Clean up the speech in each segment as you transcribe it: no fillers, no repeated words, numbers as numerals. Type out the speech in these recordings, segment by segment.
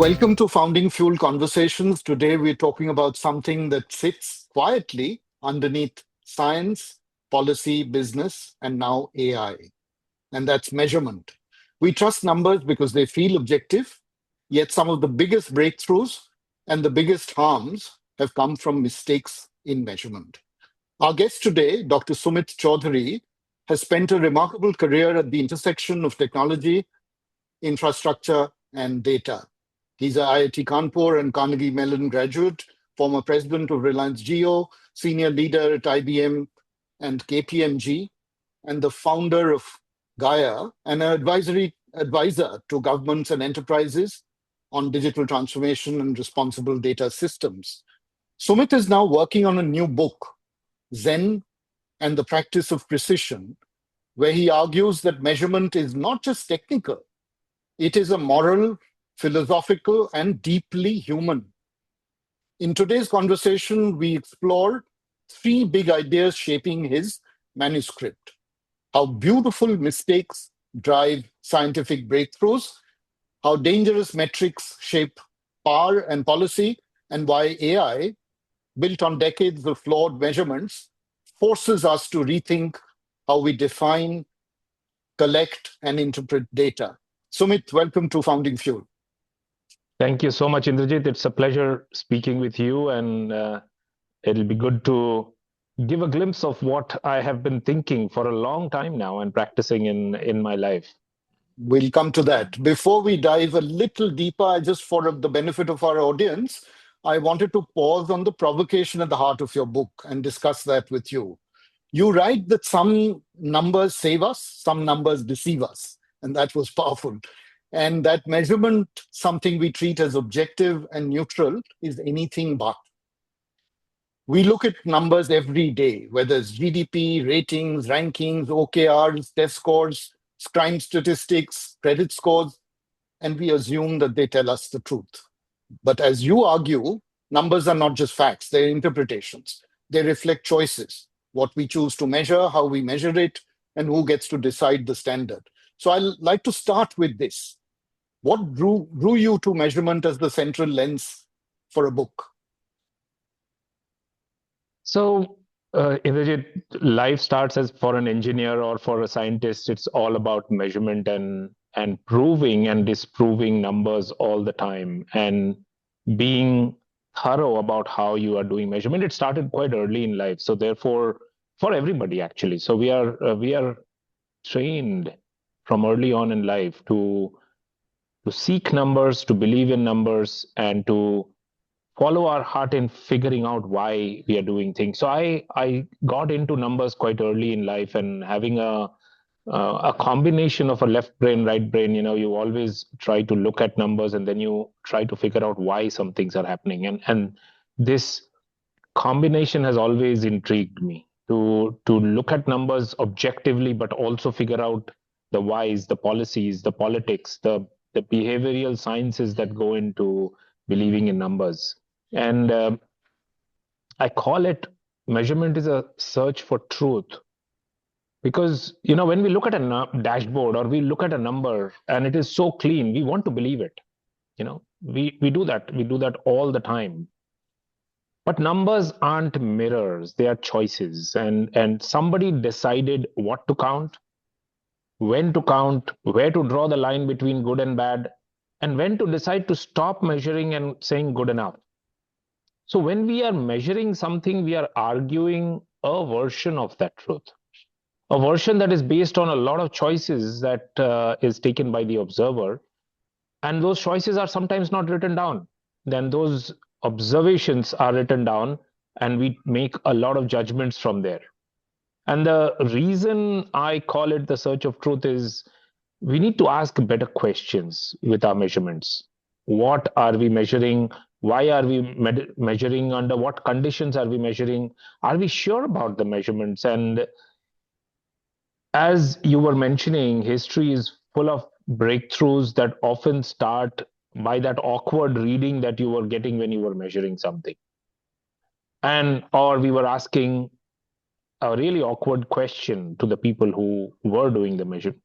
Welcome to Founding Fuel Conversations. Today we're talking about something that sits quietly underneath science, policy, business, and now AI. And that's measurement. We trust numbers because they feel objective, yet some of the biggest breakthroughs and the biggest harms have come from mistakes in measurement. Our guest today, Dr. Sumit Chowdhury, has spent a remarkable career at the intersection of technology, infrastructure, and data. He's an IIT Kanpur and Carnegie Mellon graduate, former president of Reliance Jio, senior leader at IBM and KPMG, and the founder of Gaia, and an advisor to governments and enterprises on digital transformation and responsible data systems. Sumit is now working on a new book, Zen and the Practice of Precision, where he argues that measurement is not just technical, it is a moral, philosophical, and deeply human. In today's conversation, we explore three big ideas shaping his manuscript: how beautiful mistakes drive scientific breakthroughs, how dangerous metrics shape power and policy, and why AI, built on decades of flawed measurements, forces us to rethink how we define, collect, and interpret data. Sumit, welcome to Founding Fuel. Thank you so much, Indrajit. It's a pleasure speaking with you, and it'll be good to give a glimpse of what I have been thinking for a long time now and practicing in my life. We'll come to that. Before we dive a little deeper, just for the benefit of our audience, I wanted to pause on the provocation at the heart of your book and discuss that with you. You write that some numbers save us, some numbers deceive us, and that was powerful. And that measurement, something we treat as objective and neutral, is anything but. We look at numbers every day, whether it's GDP, ratings, rankings, OKRs, test scores, crime statistics, credit scores, and we assume that they tell us the truth. But as you argue, numbers are not just facts, they're interpretations. They reflect choices, what we choose to measure, how we measure it, and who gets to decide the standard. So I'd like to start with this. What drew you to measurement as the central lens for a book? So, Indrajit, life starts as for an engineer or for a scientist. It's all about measurement and proving and disproving numbers all the time and being thorough about how you are doing measurement. It started quite early in life, so therefore, for everybody actually. So we are trained from early on in life to seek numbers, to believe in numbers, and to follow our heart in figuring out why we are doing things. So I got into numbers quite early in life, and having a combination of a left brain, right brain. You always try to look at numbers, and then you try to figure out why some things are happening. And this combination has always intrigued me to look at numbers objectively, but also figure out the whys, the policies, the politics, the behavioral sciences that go into believing in numbers. And I call it measurement is a search for truth. Because, when we look at a dashboard or we look at a number and it is so clean, we want to believe it. We do that. We do that all the time. But numbers aren't mirrors, they are choices. And somebody decided what to count, when to count, where to draw the line between good and bad, and when to decide to stop measuring and saying good enough. So when we are measuring something, we are arguing a version of that truth, a version that is based on a lot of choices that is taken by the observer. And those choices are sometimes not written down. Then those observations are written down, and we make a lot of judgments from there. And the reason I call it the search of truth is we need to ask better questions with our measurements. What are we measuring? Why are we measuring? Under what conditions are we measuring? Are we sure about the measurements? And as you were mentioning, history is full of breakthroughs that often start by that awkward reading that you were getting when you were measuring something. Or we were asking a really awkward question to the people who were doing the measurement.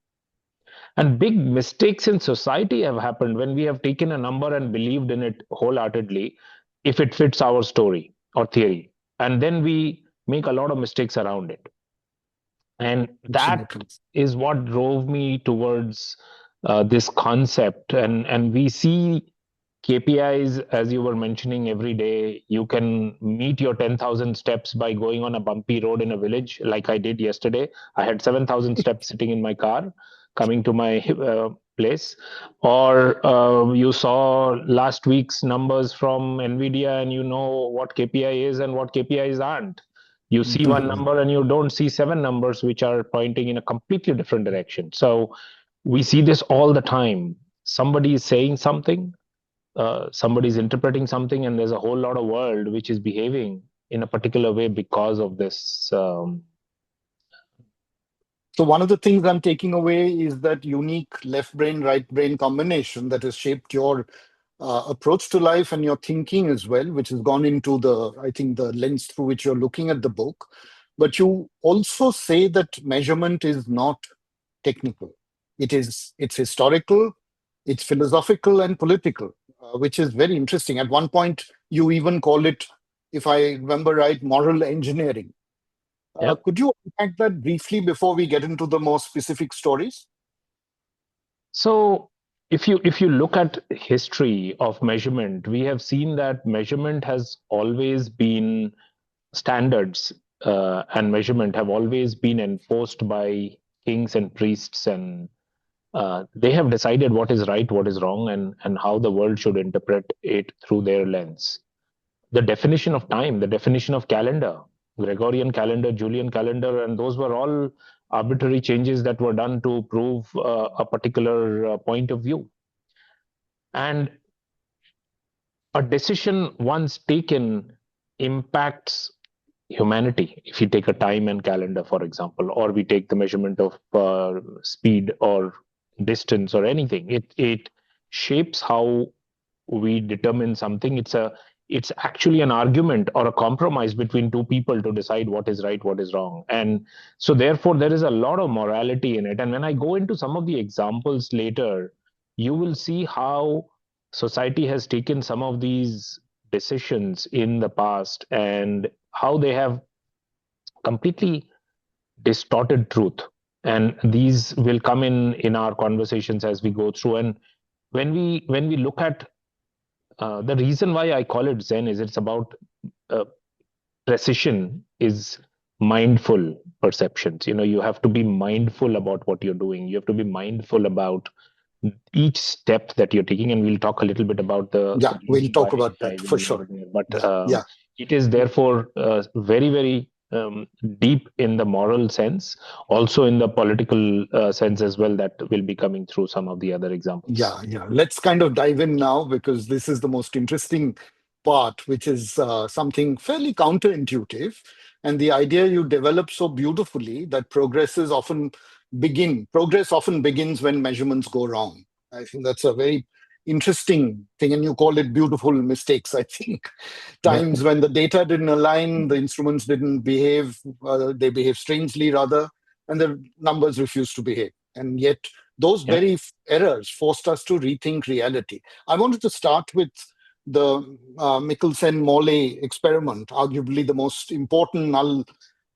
And big mistakes in society have happened when we have taken a number and believed in it wholeheartedly, if it fits our story or theory. And then we make a lot of mistakes around it. And that Absolutely. is what drove me towards this concept. And we see KPIs, as you were mentioning, every day. You can meet your 10,000 steps by going on a bumpy road in a village, like I did yesterday. I had 7,000 steps sitting in my car coming to my place. Or you saw last week's numbers from NVIDIA, and you know what KPI is and what KPIs aren't. You see one number and you don't see seven numbers which are pointing in a completely different direction. So we see this all the time. Somebody is saying something, somebody's interpreting something, and there's a whole lot of world which is behaving in a particular way because of this. So one of the things I'm taking away is that unique left brain, right brain combination that has shaped your approach to life and your thinking as well, which has gone into the, I think, the lens through which you're looking at the book. But you also say that measurement is not technical. It's historical, it's philosophical and political, which is very interesting. At one point, you even call it, if I remember right, moral engineering. Yep. Could you unpack that briefly before we get into the more specific stories? So if you look at history of measurement, we have seen that measurement has always been standards, and measurement have always been enforced by kings and priests, and they have decided what is right, what is wrong, and how the world should interpret it through their lens. The definition of time, the definition of calendar, Gregorian calendar, Julian calendar, and those were all arbitrary changes that were done to prove a particular point of view. And a decision once taken impacts humanity. If you take a time and calendar, for example, or we take the measurement of speed or distance or anything, it shapes how we determine something. It's actually an argument or a compromise between two people to decide what is right, what is wrong. And so therefore there is a lot of morality in it. And when I go into some of the examples later, you will see how society has taken some of these decisions in the past and how they have completely distorted truth. And these will come in our conversations as we go through. And when we look at the reason why I call it Zen is it's about uh, precision is mindful perceptions. You know, you have to be mindful about what you're doing. You have to be mindful about each step that you're taking, and we'll talk a little bit about the Yeah, we'll reason talk why about that when for we are sure. there. But Yeah, yeah, it is therefore very, very deep in the moral sense, also in the political sense as well, that will be coming through some of the other examples. yeah. Let's kind of dive in now because this is the most interesting part, which is something fairly counterintuitive. And the idea you develop so beautifully that progress often begins when measurements go wrong. I think that's a very interesting thing. And you call it beautiful mistakes, I think. Yeah. Times when the data didn't align, the instruments didn't behave, they behaved strangely rather, and the numbers refused to behave. And yet, those Yeah. very errors forced us to rethink reality. I wanted to start with the Michelson Morley experiment, arguably the most important null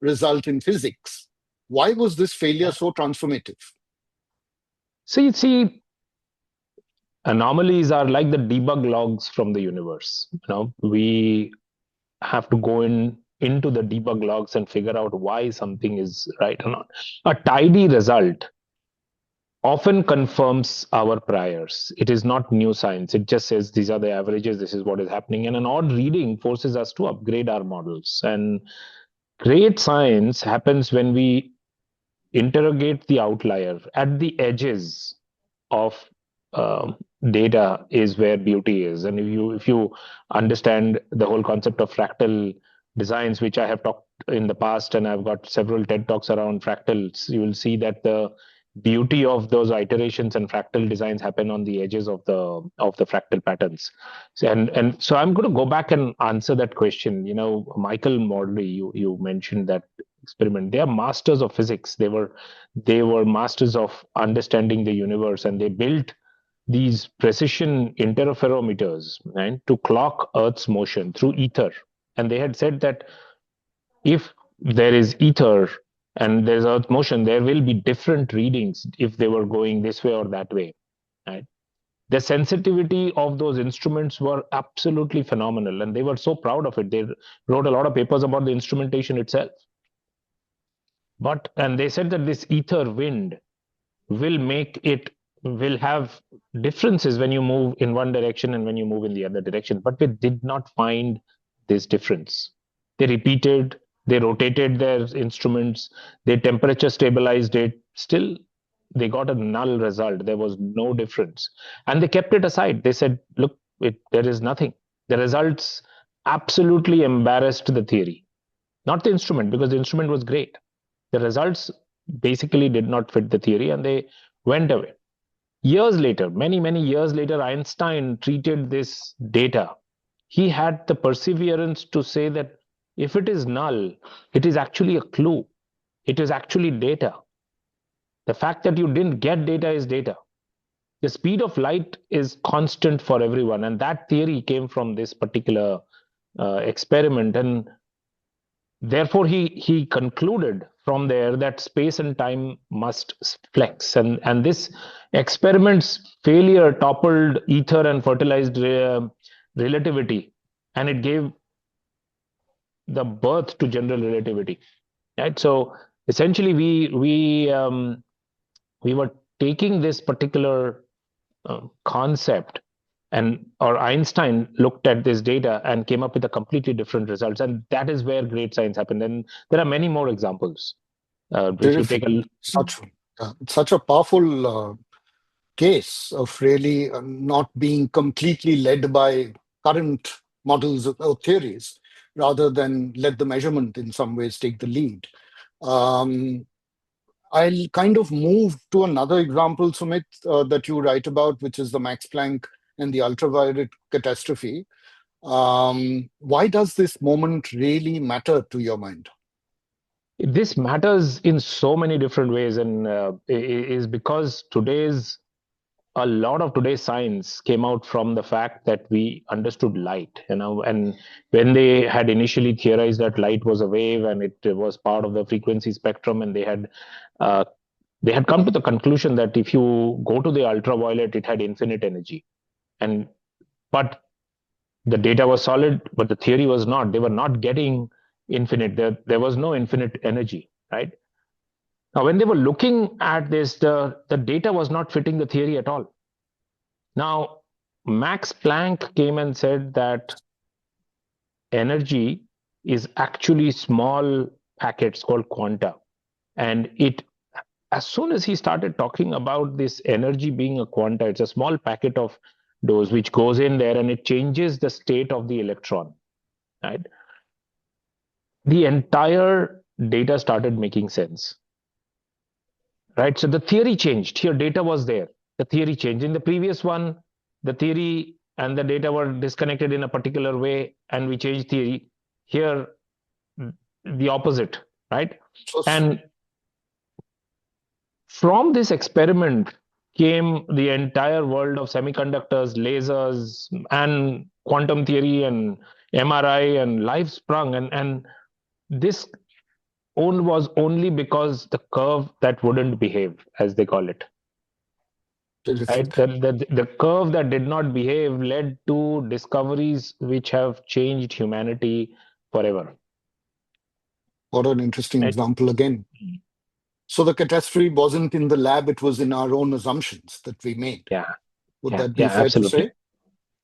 result in physics. Why was this failure Yeah. so transformative? So you see, anomalies are like the debug logs from the universe. You know, we have to go into the debug logs and figure out why something is right or not. A tidy result often confirms our priors. It is not new science. It just says these are the averages, this is what is happening. And an odd reading forces us to upgrade our models. And great science happens when we interrogate the outlier at the edges of um, data is where beauty is. And if you understand the whole concept of fractal designs, which I have talked in the past, and I've got several TED talks around fractals, you will see that the beauty of those iterations and fractal designs happen on the edges of the fractal patterns. So, and so I'm going to go back and answer that question. You know, Michael Morley, you mentioned that experiment. They are masters of physics. They were masters of understanding the universe, and they built these precision interferometers, right, to clock Earth's motion through ether. And they had said that if there is ether and there's Earth motion, there will be different readings if they were going this way or that way. Right? The sensitivity of those instruments were absolutely phenomenal, and they were so proud of it. They wrote a lot of papers about the instrumentation itself. And they said that this ether wind will make it will have differences when you move in one direction and when you move in the other direction. But we did not find this difference. They repeated, they rotated their instruments, they temperature stabilized it. Still, they got a null result. There was no difference. And they kept it aside. They said, look, there is nothing. The results absolutely embarrassed the theory, not the instrument, because the instrument was great. The results basically did not fit the theory and they went away. Years later, many, many years later, Einstein treated this data. He had the perseverance to say that if it is null, it is actually a clue. It is actually data. The fact that you didn't get data is data. The speed of light is constant for everyone. And that theory came from this particular experiment. And therefore, he concluded from there that space and time must flex. And this experiment's failure toppled ether and fertilized relativity. And it gave the birth to general relativity. Right. So essentially, we were taking this particular concept, and or Einstein looked at this data and came up with a completely different results, and that is where great science happened. And there are many more examples. If you take Terrific. a Such a powerful case of really not being completely led by current models or theories, rather than let the measurement in some ways take the lead. Um, I'll kind of move to another example, Sumit, that you write about, which is the Max Planck and the ultraviolet catastrophe. Why does this moment really matter to your mind? this matters in so many different ways, and is because today's a lot of today's science came out from the fact that we understood light, and when they had initially theorized that light was a wave and it was part of the frequency spectrum, and uh, they had come to the conclusion that if you go to the ultraviolet, it had infinite energy. And but the data was solid, but the theory was not. They were not getting infinite. There was no infinite energy, right? Now, when they were looking at this, the data was not fitting the theory at all. Now, Max Planck came and said that energy is actually small packets called quanta. And as soon as he started talking about this energy being a quanta, it's a small packet of dose which goes in there and it changes the state of the electron, right? The entire data started making sense, right? So the theory changed. Here, data was there. The theory changed. In the previous one, the theory and the data were disconnected in a particular way, and we changed theory. Here, the opposite, right? So, And from this experiment came the entire world of semiconductors, lasers, and quantum theory and MRI, and life sprung. And this was only because the curve that wouldn't behave, as they call it. Right? terrific. The curve that did not behave led to discoveries which have changed humanity forever. What an interesting Right? example again. So the catastrophe wasn't in the lab, it was in our own assumptions that we made. Yeah, Would yeah, that be yeah, fair to say?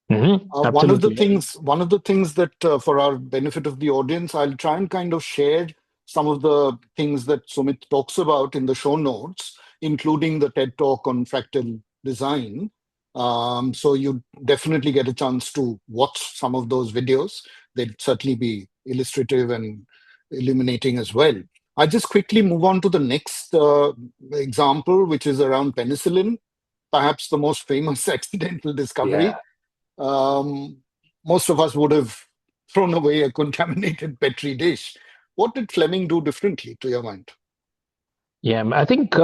absolutely. Absolutely. One of the things that, for our benefit of the audience, I'll try and kind of share some of the things that Sumit talks about in the show notes, including the TED talk on fractal design. So you definitely get a chance to watch some of those videos. They'd certainly be illustrative and illuminating as well. I just quickly move on to the next example, which is around penicillin, perhaps the most famous accidental Yeah, discovery. um, Most of us would have thrown away a contaminated petri dish. What did Fleming do differently, to your mind? Yeah, I think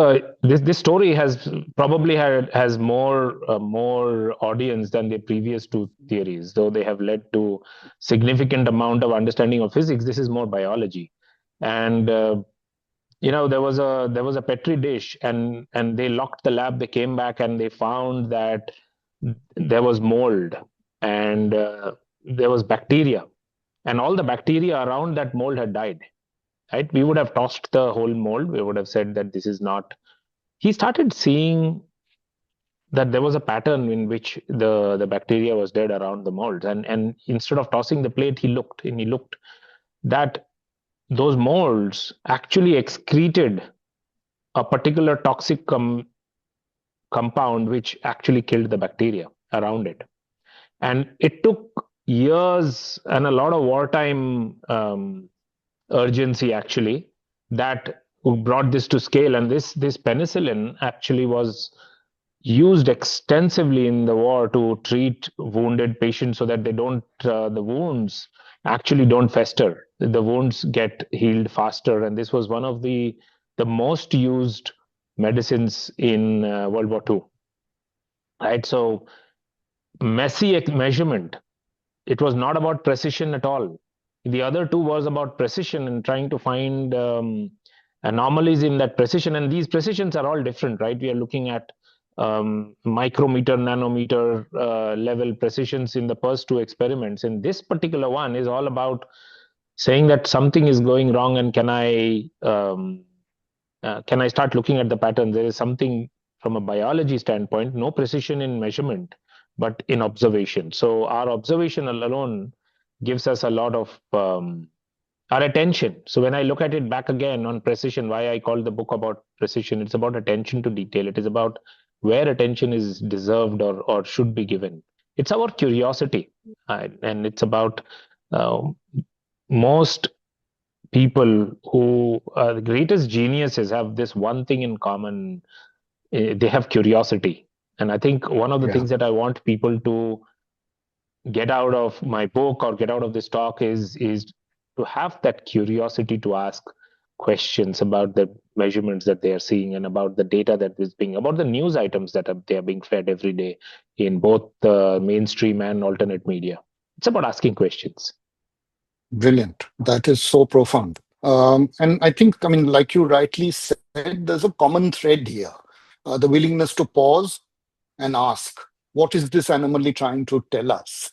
this story has probably has more audience than the previous two theories, though they have led to significant amount of understanding of physics. This is more biology, and there was a petri dish, and they locked the lab. They came back and they found that there was mold, and there was bacteria, and all the bacteria around that mold had died. Right? We would have tossed the whole mold. We would have said that this is not. He started seeing that there was a pattern in which the bacteria was dead around the molds, and instead of tossing the plate, he looked that those molds actually excreted a particular toxic compound which actually killed the bacteria around it. And it took years and a lot of wartime urgency actually that brought this to scale. And this penicillin actually was used extensively in the war to treat wounded patients so that they don't the wounds actually don't fester. The wounds get healed faster, and this was one of the most used medicines in World War II. Right, so messy measurement. It was not about precision at all. The other two was about precision and trying to find anomalies in that precision. And these precisions are all different, right? We are looking at micrometer, nanometer level precisions in the first two experiments. And this particular one is all about saying that something is going wrong, and can I start looking at the pattern? There is something from a biology standpoint, no precision in measurement, but in observation. So our observation alone gives us a lot of our attention. So when I look at it back again on precision, why I call the book about precision, it's about attention to detail. It is about where attention is deserved or should be given. It's our curiosity, and it's about uh, most people who are the greatest geniuses have this one thing in common. They have curiosity. And I think one of the Yeah. things that I want people to get out of my book or get out of this talk is to have that curiosity to ask questions about the measurements that they are seeing, and about the data that is being, about the news items that they are being fed every day in both the mainstream and alternate media. It's about asking questions. Brilliant. That is so profound. And I think, I mean, like you rightly said, there's a common thread here, the willingness to pause and ask, what is this anomaly trying to tell us?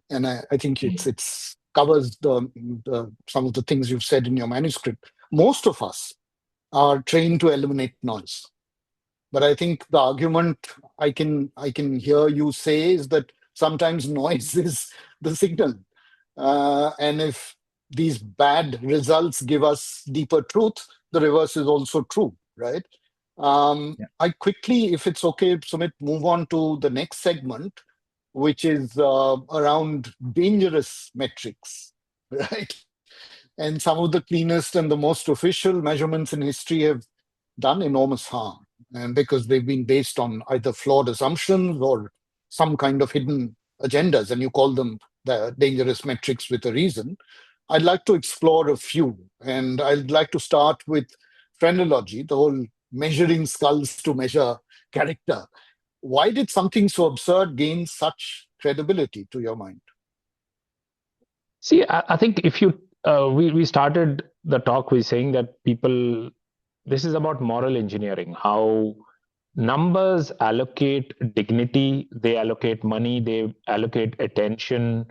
And I think it's covers the some of the things you've said in your manuscript. Most of us are trained to eliminate noise. But I think the argument I can hear you say is that sometimes noise is the signal. And if these bad results give us deeper truth, the reverse is also true, right? Yeah. I quickly, if it's okay, Sumit, move on to the next segment, which is around dangerous metrics, right? And some of the cleanest and the most official measurements in history have done enormous harm, and because they've been based on either flawed assumptions or some kind of hidden agendas, and you call them the dangerous metrics with a reason. I'd like to explore a few, and I'd like to start with phrenology, the whole measuring skulls to measure character. Why did something so absurd gain such credibility, to your mind? See, I think if you we started the talk with saying that people, this is about moral engineering, how numbers allocate dignity, they allocate money, they allocate attention,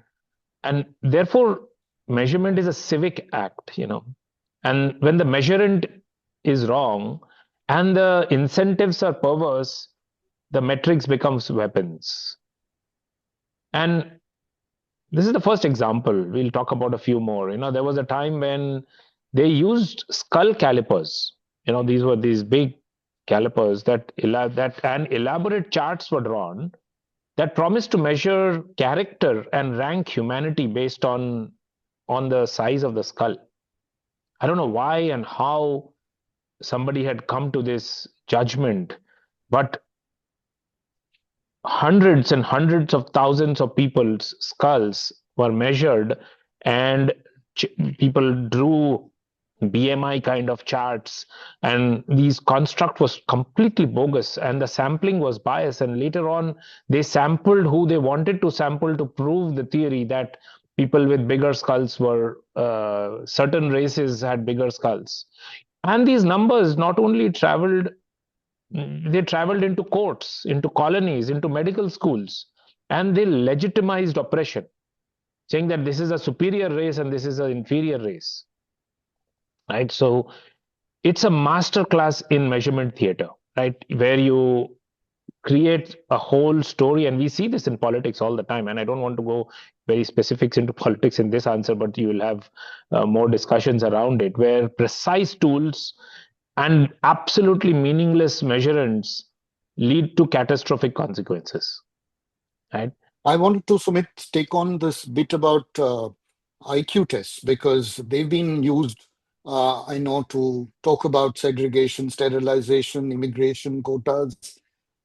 and therefore measurement is a civic act. And when the measurement is wrong and the incentives are perverse, the metrics becomes weapons. And this is the first example. We'll talk about a few more. There was a time when they used skull calipers. These were these big calipers that and elaborate charts were drawn that promised to measure character and rank humanity based on the size of the skull. I don't know why and how somebody had come to this judgment, but hundreds and hundreds of thousands of people's skulls were measured, and people drew. BMI kind of charts, and these construct was completely bogus, and the sampling was biased. And later on, they sampled who they wanted to sample to prove the theory that people with bigger skulls were certain races had bigger skulls. And these numbers not only traveled, they traveled into courts, into colonies, into medical schools, and they legitimized oppression, saying that this is a superior race and this is an inferior race, right? So it's a master class in measurement theater, right? Where you create a whole story, and we see this in politics all the time. And I don't want to go very specifics into politics in this answer, but you will have more discussions around it, where precise tools and absolutely meaningless measurements lead to catastrophic consequences, right? I wanted to, Sumit, take on this bit about IQ tests because they've been used, I know, to talk about segregation, sterilization, immigration, quotas,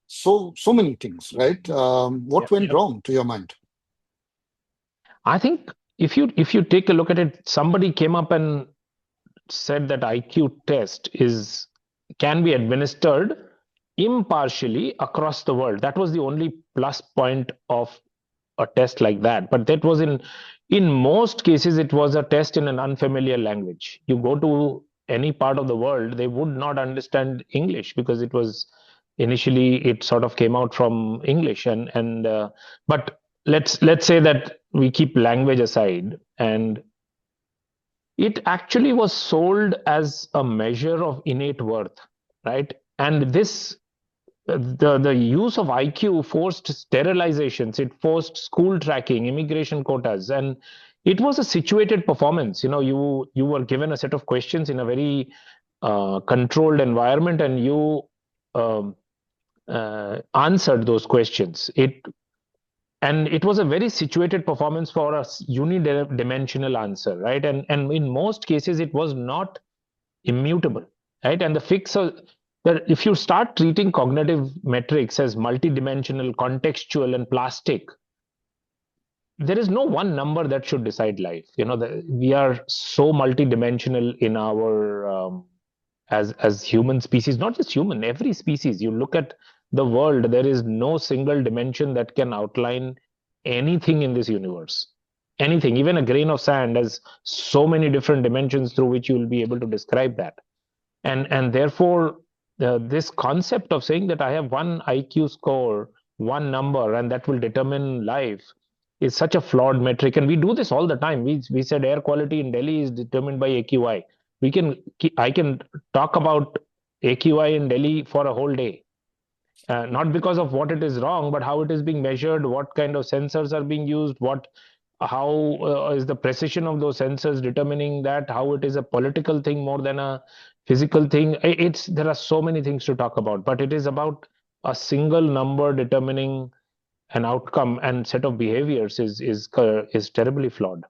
so many things, right? What Yep, went yep. wrong to your mind? I think if you take a look at it, somebody came up and said that IQ test is can be administered impartially across the world. That was the only plus point of a test like that. But that was in most cases it was a test in an unfamiliar language. You go to any part of the world, they would not understand English because it was initially it sort of came out from English, and but let's say that we keep language aside, and it actually was sold as a measure of innate worth, right? And this the use of IQ forced sterilizations, it forced school tracking, immigration quotas, and it was a situated performance. You were given a set of questions in a very controlled environment, and you um, answered those questions. It was a very situated performance for a unidimensional answer, right? And in most cases, it was not immutable, right? And the fix that if you start treating cognitive metrics as multidimensional, contextual, and plastic, there is no one number that should decide life. We are so multidimensional in our as human species, not just human, every species. You look at the world, there is no single dimension that can outline anything in this universe. Anything, even a grain of sand, has so many different dimensions through which you will be able to describe that. And therefore, this concept of saying that I have one IQ score, one number, and that will determine life is such a flawed metric. And we do this all the time. We said air quality in Delhi is determined by AQI. I can talk about AQI in Delhi for a whole day, not because of what it is wrong, but how it is being measured, what kind of sensors are being used, how is the precision of those sensors determining that, how it is a political thing more than a physical thing. There are so many things to talk about, but it is about a single number determining an outcome and set of behaviors is terribly flawed.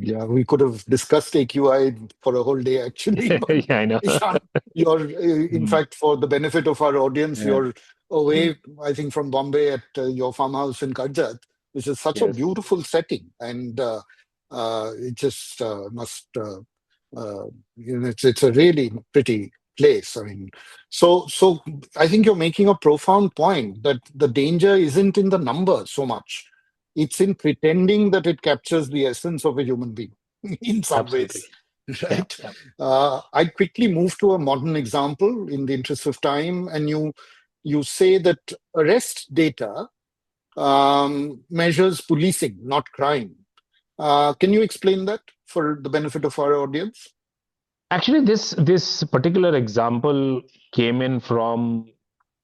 Yeah, we could have discussed AQI for a whole day, actually. But Yeah, I know. Ishan, in Mm, fact, for the benefit of our audience, yeah. you're Mm, away, I think, from Bombay at your farmhouse in Karjat, which is such a yes, beautiful setting. And it just must, it's a really pretty place. I mean, so I think you're making a profound point that the danger isn't in the number so much. It's in pretending that it captures the essence of a human being in some absolutely. ways, Yeah, right? yeah. I quickly move to a modern example in the interest of time, and you say that arrest data measures policing, not crime. Can you explain that for the benefit of our audience? Actually, this particular example came in from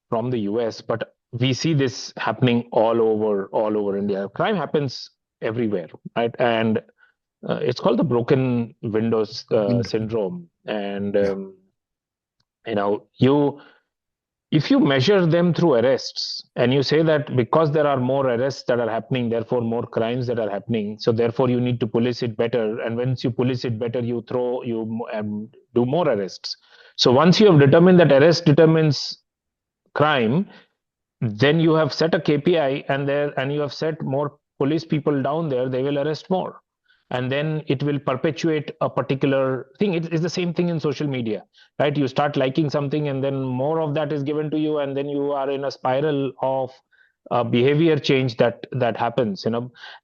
the US, but we see this happening all over India. Crime happens everywhere, right? And it's called the broken windows Mm, syndrome. And yeah. you if you measure them through arrests, and you say that because there are more arrests that are happening, therefore more crimes that are happening, so therefore you need to police it better, and once you police it better, you do more arrests. So once you have determined that arrest determines crime, then you have set a KPI, and you have set more police people down there, they will arrest more. and then it will perpetuate a particular thing. It's the same thing in social media, right? You start liking something, and then more of that is given to you, and then you are in a spiral of behavior change that happens,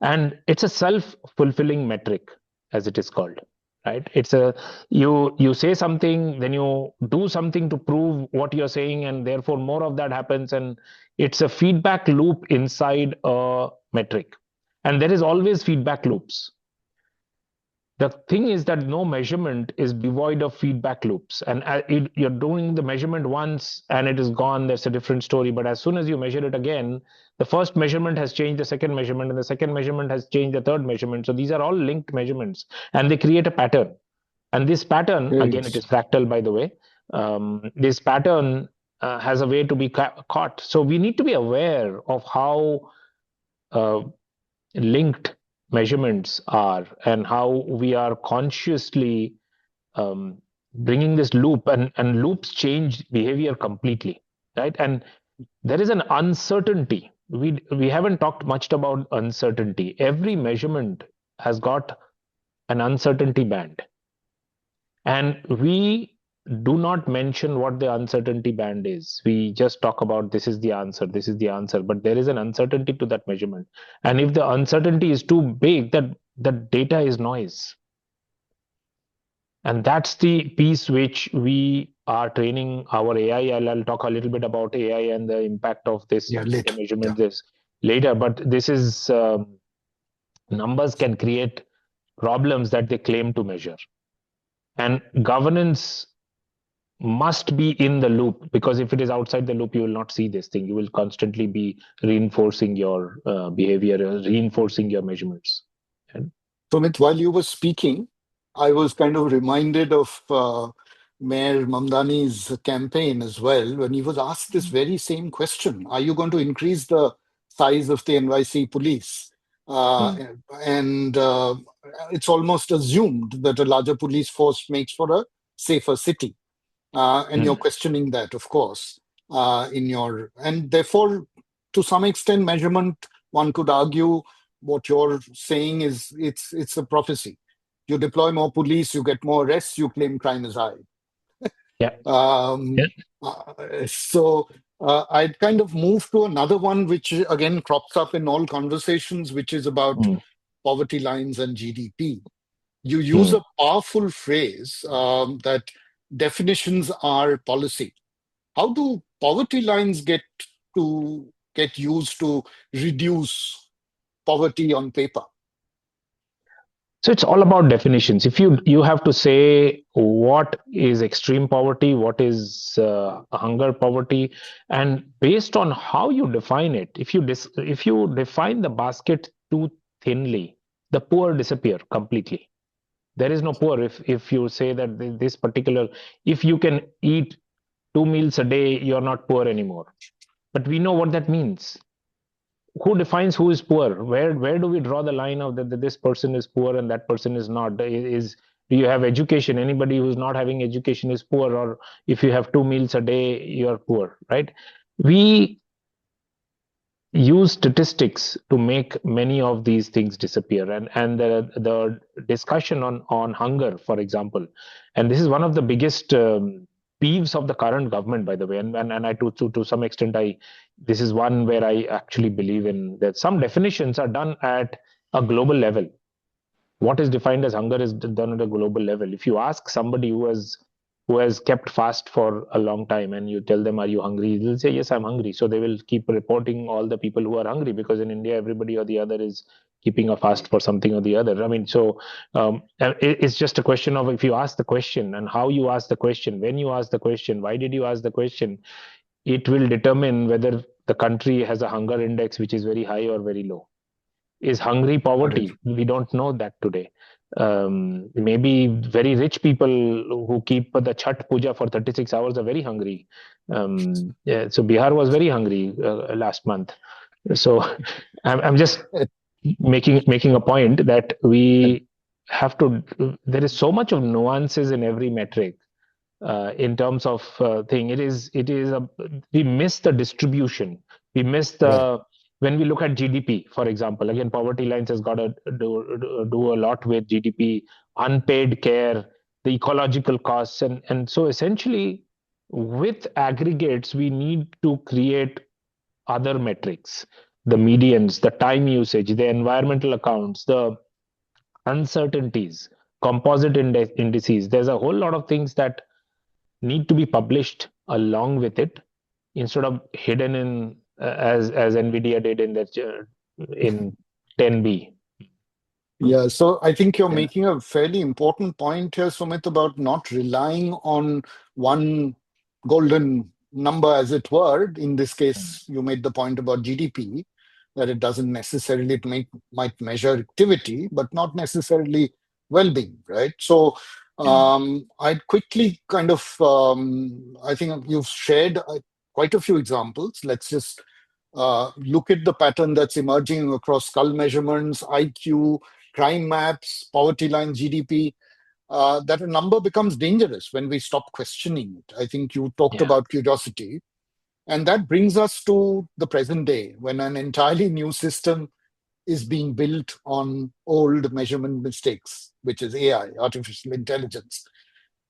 and it's a self-fulfilling metric, as it is called, right? It's a you say something, then you do something to prove what you're saying, and therefore more of that happens, and it's a feedback loop inside a metric, and there is always feedback loops. The thing is that no measurement is devoid of feedback loops, and you're doing the measurement once and it is gone, that's a different story. But as soon as you measure it again, the first measurement has changed the second measurement, and the second measurement has changed the third measurement. So these are all linked measurements, and they create a pattern. And this pattern, again, it Yes. is fractal, by the way. This pattern has a way to be caught. So we need to be aware of how uh, linked measurements are, and how we are consciously bringing this loop, and loops change behavior completely, right? And there is an uncertainty. We haven't talked much about uncertainty. Every measurement has got an uncertainty band, and we do not mention what the uncertainty band is. We just talk about this is the answer, this is the answer, but there is an uncertainty to that measurement. And if the uncertainty is too big, that the data is noise. And that's the piece which we are training our AI. I'll talk a little bit about AI and the impact of this Yeah, data later. Yeah. measurement this later. But this is numbers can create problems that they claim to measure. And governance must be in the loop, because if it is outside the loop, you will not see this thing. You will constantly be reinforcing your behavior, reinforcing your measurements. And, Sumit, while you were speaking, I was kind of reminded of Mayor Mamdani's campaign as well, when he was asked this very same question: are you going to increase the size of the NYC police? Uh, mm, and it's almost assumed that a larger police force makes for a safer city. And you're mm, questioning that, of course, and therefore, to some extent, measurement, one could argue what you're saying is it's a prophecy. You deploy more police, you get more arrests, you claim crime is high. yeah, yeah, Um, I'd kind of move to another one, which again crops up in all conversations, which is about mm, poverty lines and GDP. You use mm. a powerful phrase that definitions are policy. How do poverty lines get used to reduce poverty on paper? So it's all about definitions. If you have to say what is extreme poverty, what is hunger poverty, and based on how you define it, if you define the basket too thinly, the poor disappear completely. There is no poor if you say that this particular, if you can eat 2 meals a day, you're not poor anymore. But we know what that means. Who defines who is poor? Where do we draw the line of that this person is poor and that person is not? Is Do you have education? Anybody who's not having education is poor, or if you have 2 meals a day, you're poor, right? We use statistics to make many of these things disappear, and the discussion on hunger, for example, and this is one of the biggest peeves of the current government, by the way, and I to some extent, I this is one where I actually believe in that some definitions are done at a global level. What is defined as hunger is done at a global level. If you ask somebody who has kept fast for a long time, and you tell them, are you hungry, they'll say, yes, I'm hungry. So they will keep reporting all the people who are hungry, because in India everybody or the other is keeping a fast for something or the other. I mean, so it's just a question of, if you ask the question and how you ask the question, when you ask the question, why did you ask the question, it will determine whether the country has a hunger index which is very high or very low. Is hungry Got it. poverty? We don't know that today. Maybe very rich people who keep the Chhat Puja for 36 hours are very hungry. Yeah, so Bihar was very hungry last month. So I'm just Uh, making a point that we have to. There is so much of nuances in every metric in terms of thing. We miss the distribution. We miss Right. the when we look at GDP, for example, again, poverty lines has got to do a lot with GDP, unpaid care, the ecological costs. And so essentially, with aggregates, we need to create other metrics, the medians, the time usage, the environmental accounts, the uncertainties, composite indices. There's a whole lot of things that need to be published along with it instead of hidden in as Nvidia did in that in 10B. Yeah, so I think you're Yeah. making a fairly important point here, Sumit, about not relying on one golden number, as it were. In this Mm. case, you made the point about GDP, that it doesn't necessarily might measure activity, but not necessarily well-being, right? So Mm. I'd quickly kind of, I think you've shared quite a few examples. Let's just look at the pattern that's emerging across skull measurements, IQ, crime maps, poverty lines, GDP, that a number becomes dangerous when we stop questioning it. I think you talked Yeah. about curiosity. And that brings us to the present day when an entirely new system is being built on old measurement mistakes, which is AI, artificial intelligence.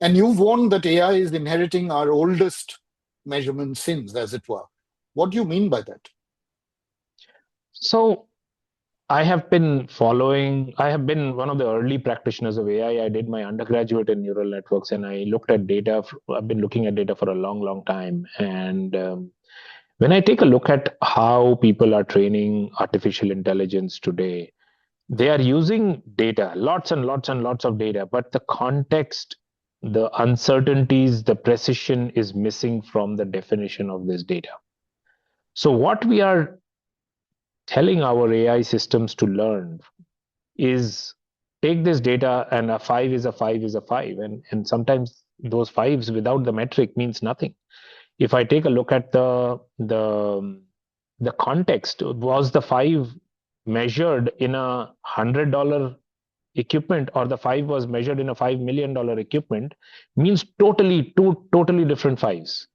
And you've warned that AI is inheriting our oldest measurement sins, as it were. What do you mean by that? So I have been one of the early practitioners of AI. I did my undergraduate in neural networks and I looked at data. I've been looking at data for a long, long time. And when I take a look at how people are training artificial intelligence today, they are using data, lots and lots and lots of data, but the context, the uncertainties, the precision is missing from the definition of this data. So, what we are telling our AI systems to learn is take this data and a five is a five is a five. And sometimes those fives without the metric means nothing. If I take a look at the context, was the five measured in $100 equipment or the five was measured in a $5 million equipment means two totally different fives,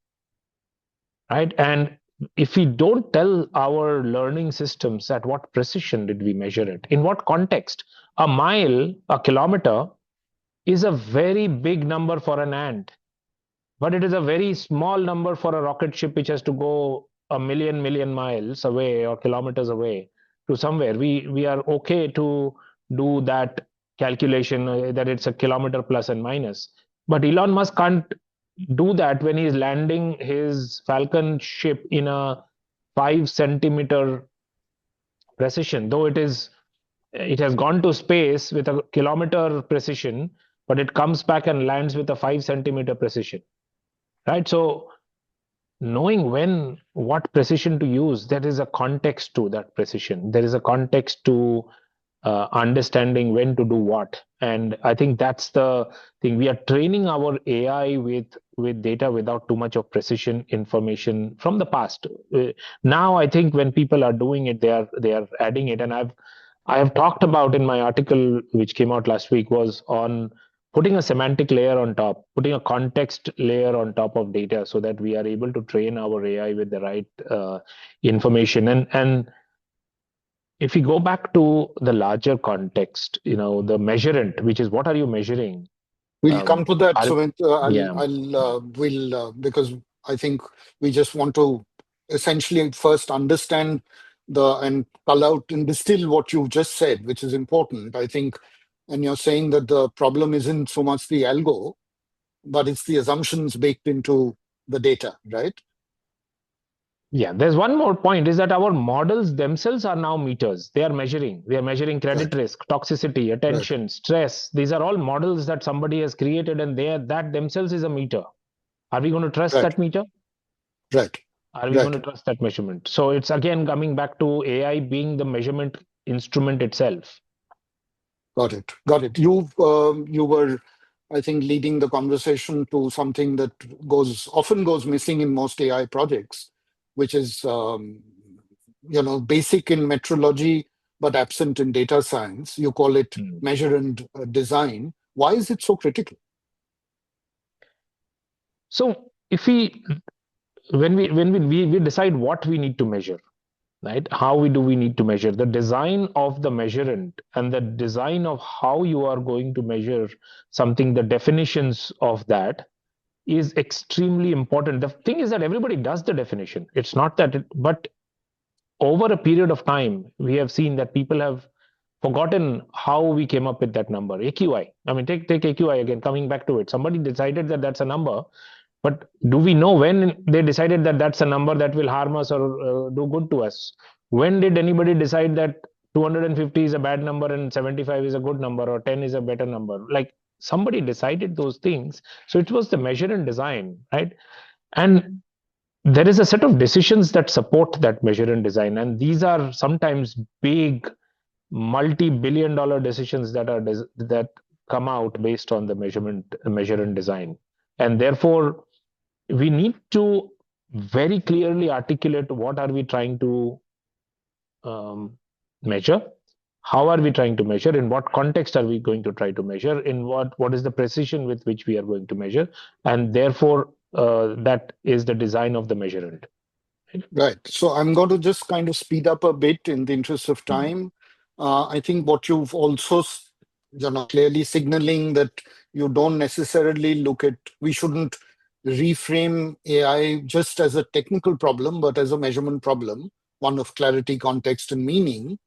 right? And if we don't tell our learning systems at what precision did we measure it, in what context, a mile, a kilometer is a very big number for an ant, but it is a very small number for a rocket ship which has to go a million miles away or kilometers away to somewhere. We are okay to do that calculation that it's a kilometer plus and minus. But Elon Musk can't do that when he's landing his Falcon ship in a 5 centimeter precision, though it has gone to space with a kilometer precision, but it comes back and lands with a 5 centimeter precision, right? So knowing when what precision to use, there is a context to that precision, there is a context to understanding when to do what. And I think that's the thing, we are training our AI with data without too much of precision information from the past. Now I think when people are doing it, they are adding it. And I have talked about in my article which came out last week was on putting a semantic layer on top, putting a context layer on top of data so that we are able to train our AI with the right information. And if we go back to the larger context, the measurement, which is what are you measuring? We'll come Um, to that, are, Sumit. yeah, We'll, because I think we just want to essentially first understand and cull out and distill what you've just said, which is important. I think, and you're saying that the problem isn't so much the algo, but it's the assumptions baked into the data, right? yeah. There's one more point is that our models themselves are now meters. They are measuring credit Right, risk, toxicity, right, attention, stress. These are all models that somebody has created, and that themselves is a meter. Are we going to trust right, that meter? right, Are we going right. to trust that measurement? So it's again coming back to AI being the measurement instrument itself. Got it. Got it. You were, I think, leading the conversation to something that often goes missing in most AI projects, which is basic in metrology but absent in data science. You call it Hmm. measure and design. Why is it so critical? So if we when we decide what we need to measure, right? Do we need to measure? The design of the measurement and the design of how you are going to measure something, the definitions of that is extremely important. The thing is that everybody does the definition. It's not that, but over a period of time, we have seen that people have forgotten how we came up with that number, AQI. I mean, take AQI again, coming back to it. Somebody decided that that's a number, but do we know when they decided that that's a number that will harm us or do good to us? When did anybody decide that 250 is a bad number and 75 is a good number or 10 is a better number? Like somebody decided those things. So it was the measure and design, right? And there is a set of decisions that support that measure and design. And these are sometimes big multi-billion-dollar decisions that come out based on the measure and design. And therefore, we need to very clearly articulate what are we trying to um, measure, how are we trying to measure, in what context are we going to try to measure, in what is the precision with which we are going to measure, and therefore that is the design of the measurement. Right. So I'm going to just kind of speed up a bit in the interest of Mm. time. I think what you've also, clearly signaling that you don't necessarily look at, we shouldn't reframe AI just as a technical problem, but as a measurement problem, one of clarity, context, and meaning.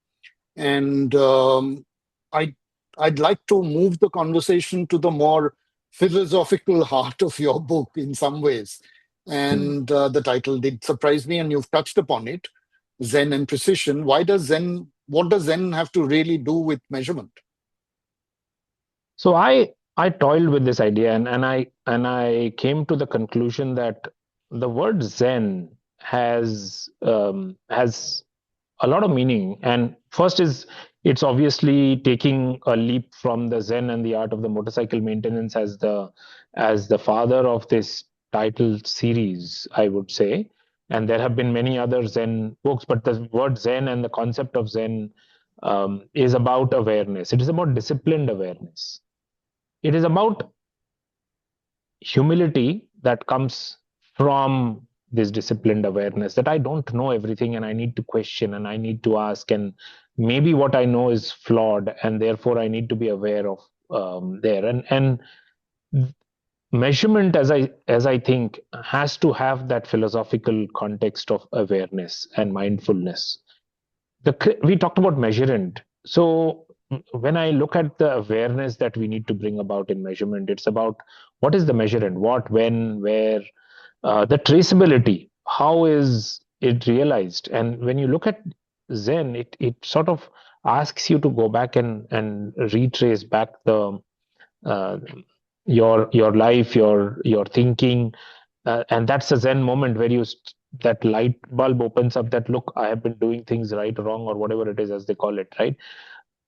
And I, I'd like to move the conversation to the more philosophical heart of your book in some ways. Mm. And the title did surprise me, and you've touched upon it, Zen and precision. What does Zen have to really do with measurement? So I toiled with this idea, and I came to the conclusion that the word Zen has a lot of meaning. And first is it's obviously taking a leap from the Zen and the art of the motorcycle maintenance as the father of this title series, I would say. And there have been many other Zen books, but the word Zen and the concept of Zen is about awareness. It is about disciplined awareness. It is about humility that comes from this disciplined awareness that I don't know everything and I need to question and I need to ask, and maybe what I know is flawed, and therefore I need to be aware of there. And measurement, as I think, has to have that philosophical context of awareness and mindfulness. We talked about measurement. So when I look at the awareness that we need to bring about in measurement, it's about what is the measurement, what, when, where, the traceability, how is it realized? And when you look at Zen, it sort of asks you to go back and retrace back the uh, your life, your thinking, and that's a Zen moment where that light bulb opens up, that look, I have been doing things right or wrong or whatever it is as they call it, right?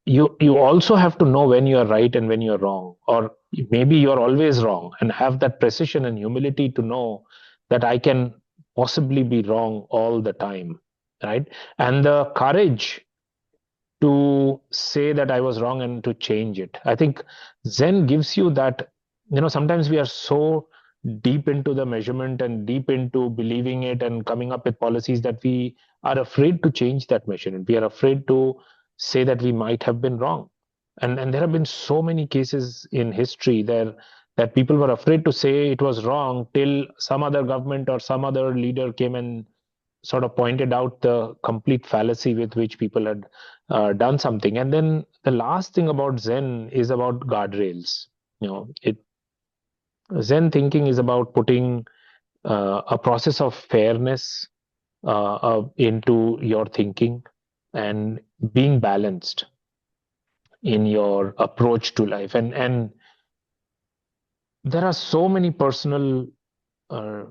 You also have to know when you're right and when you're wrong, or maybe you're always wrong, and have that precision and humility to know that I can possibly be wrong all the time, right? And the courage to say that I was wrong and to change it. I think Zen gives you that. Sometimes we are so deep into the measurement and deep into believing it and coming up with policies that we are afraid to change that measurement. We are afraid to say that we might have been wrong. And there have been so many cases in history there that people were afraid to say it was wrong till some other government or some other leader came and sort of pointed out the complete fallacy with which people had done something. And then the last thing about Zen is about guardrails. It Zen thinking is about putting a process of fairness into your thinking and being balanced in your approach to life. And there are so many personal uh,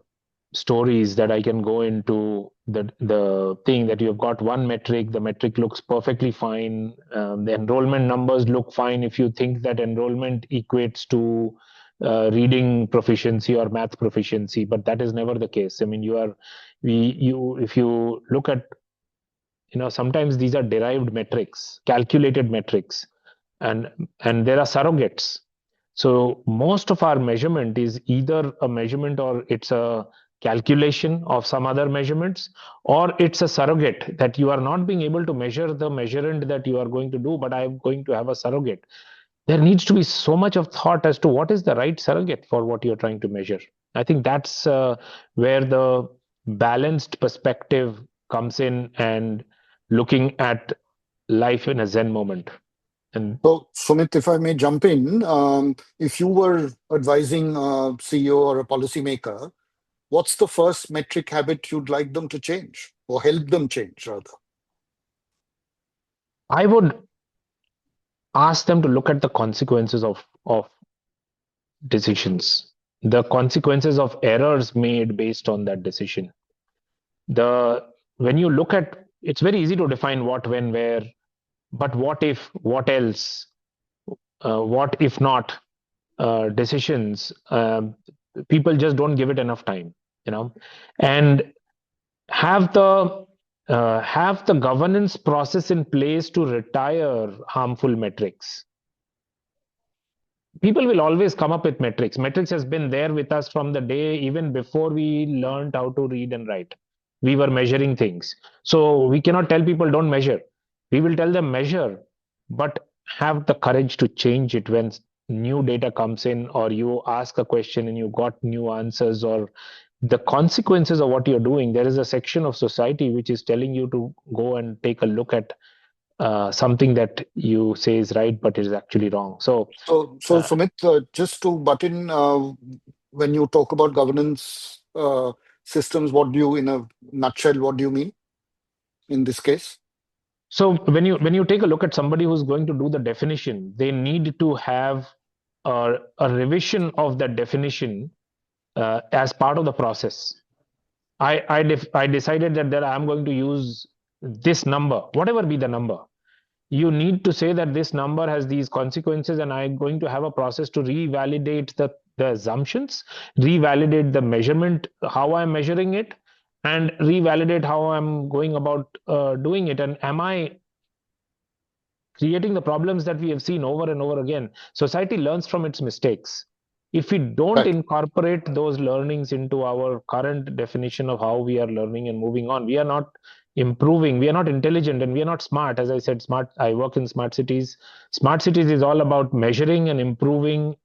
stories that I can go into. The thing that you've got one metric, the metric looks perfectly fine. The enrollment numbers look fine if you think that enrollment equates to reading proficiency or math proficiency, but that is never the case. I mean, you if you look at, sometimes these are derived metrics, calculated metrics, and and there are surrogates. So most of our measurement is either a measurement or it's a calculation of some other measurements, or it's a surrogate that you are not being able to measure the measurement that you are going to do, but I'm going to have a surrogate. There needs to be so much of thought as to what is the right surrogate for what you're trying to measure. I think that's where the balanced perspective comes in, and looking at life in a Zen moment. And So, Sumit, if I may jump in, if you were advising a CEO or a policymaker, what's the first metric habit you'd like them to change or help them change, rather? I would ask them to look at the consequences of decisions, the consequences of errors made based on that decision. The When you look at, it's very easy to define what, when, where, but what if, what else, what if not, decisions. People just don't give it enough time, and have the governance process in place to retire harmful metrics. People will always come up with metrics. Metrics has been there with us from the day even before we learned how to read and write. We were measuring things. So we cannot tell people don't measure. We will tell them measure, but have the courage to change it when new data comes in, or you ask a question and you got new answers, or the consequences of what you're doing. There is a section of society which is telling you to go and take a look at something that you say is right, but is actually wrong. So, So uh, Sumit, just to butt in, when you talk about governance systems, what do you, in a nutshell, what do you mean in this case? so when you take a look at somebody who's going to do the definition, they need to have a revision of that definition as part of the process. I decided that I'm going to use this number, whatever be the number. You need to say that this number has these consequences, and I'm going to have a process to revalidate the assumptions, revalidate the measurement, how I'm measuring it, and revalidate how I'm going about doing it. And am I creating the problems that we have seen over and over again? Society learns from its mistakes. If we don't Right. incorporate those learnings into our current definition of how we are learning and moving on, we are not improving, we are not intelligent, and we are not smart. As I said, smart, I work in smart cities. Smart cities is all about measuring and improving,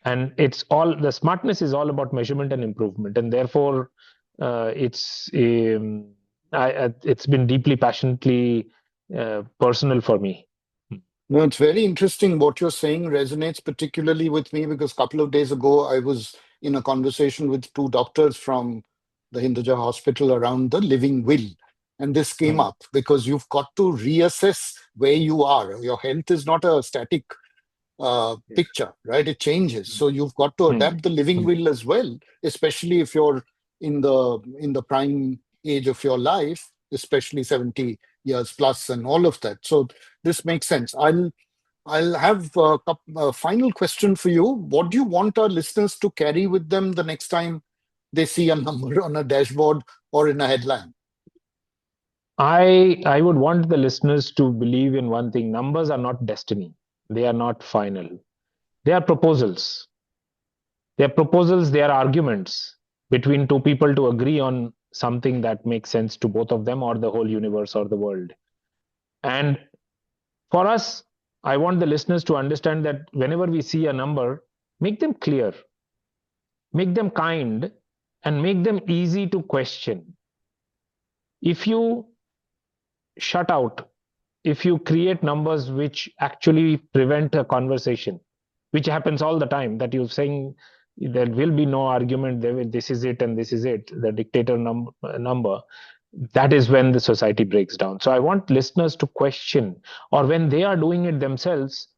and it's all, the smartness is all about measurement and improvement, and therefore it's it's been deeply passionately personal for me. No, it's very interesting. What you're saying resonates particularly with me because a couple of days ago, I was in a conversation with two doctors from the Hinduja hospital around the living will. And this came Mm, up because you've got to reassess where you are. Your health is not a static yeah. picture, right? It changes. So you've got to Mm, adapt the living mm, will as well, especially if you're in the prime age of your life, especially 70 years plus and all of that. So this makes sense. I'll have a final question for you. What do you want our listeners to carry with them the next time they see a number on a dashboard or in a headline? I would want the listeners to believe in one thing: numbers are not destiny. They are not final. They are proposals. They are proposals, they are arguments between two people to agree on something that makes sense to both of them, or the whole universe, or the world. And for us, I want the listeners to understand that whenever we see a number, make them clear, make them kind, and make them easy to question. If you shut out, if you create numbers which actually prevent a conversation, which happens all the time, that you're saying there will be no argument, this is it and this is it, the dictator number, that is when the society breaks down. So I want listeners to question, or when they are doing it themselves,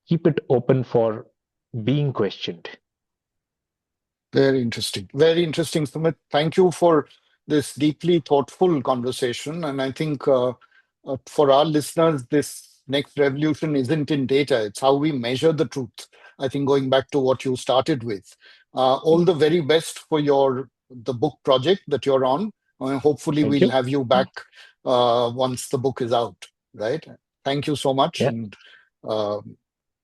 keep it open for being questioned. Very interesting. Very interesting, Sumit. Thank you for this deeply thoughtful conversation. And I think for our listeners, this next revolution isn't in data, it's how we measure the truth. I think going back to what you started with, all the very best for the book project that you're on. Hopefully, Thank we'll you. have you back once the book is out, right? Thank you so much. Yeah. And uh,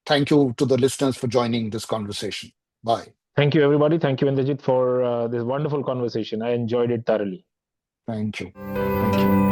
thank you to the listeners for joining this conversation. Bye. Thank you, everybody. Thank you, Indrajit, for this wonderful conversation. I enjoyed it thoroughly. Thank you. Thank you.